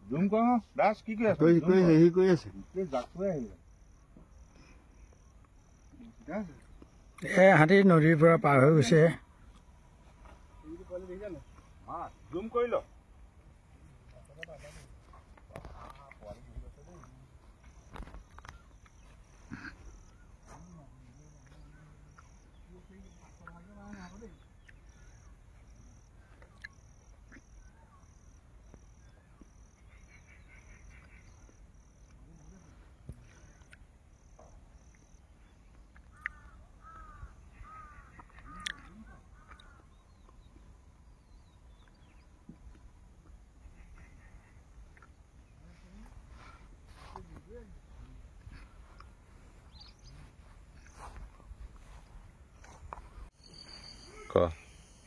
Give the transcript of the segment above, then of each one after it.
জুম কৰ দাস কি কৰি আছে হেৰি কৰি আছে হাতী নদীৰ পৰা পাৰ হৈ গৈছে জুম কৰি ল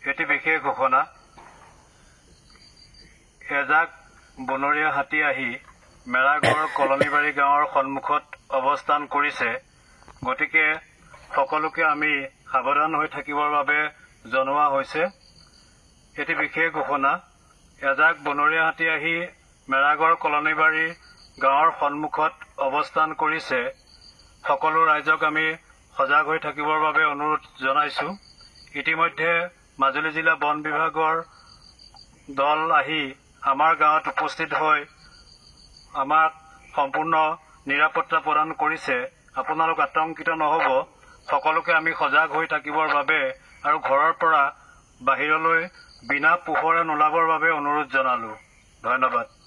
এটি বিশেষ ঘোষণা এজাক বনৰীয়া হাতী আহি মেৰাগড় কলনীবাৰী গাঁৱৰ সন্মুখত অৱস্থান কৰিছে গতিকে সকলোকে আমি সাৱধান হৈ থাকিবৰ বাবে জনোৱা হৈছে এটি বিশেষ ঘোষণা এজাক বনৰীয়া হাতী আহি মেৰাগড় কলনীবাৰী গাঁৱৰ সন্মুখত অৱস্থান কৰিছে সকলো ৰাইজক আমি সজাগ হৈ থাকিবৰ বাবে অনুৰোধ জনাইছো ইতিমধ্যে মাজুলী জিলা বন বিভাগৰ দল আহি আমাৰ গাঁৱত উপস্থিত হৈ আমাক সম্পূৰ্ণ নিৰাপত্তা প্ৰদান কৰিছে আপোনালোক আতংকিত নহব সকলোকে আমি সজাগ হৈ থাকিবৰ বাবে আৰু ঘৰৰ পৰা বাহিৰলৈ বিনা পোহৰে নোলাবৰ বাবে অনুৰোধ জনালো ধন্যবাদ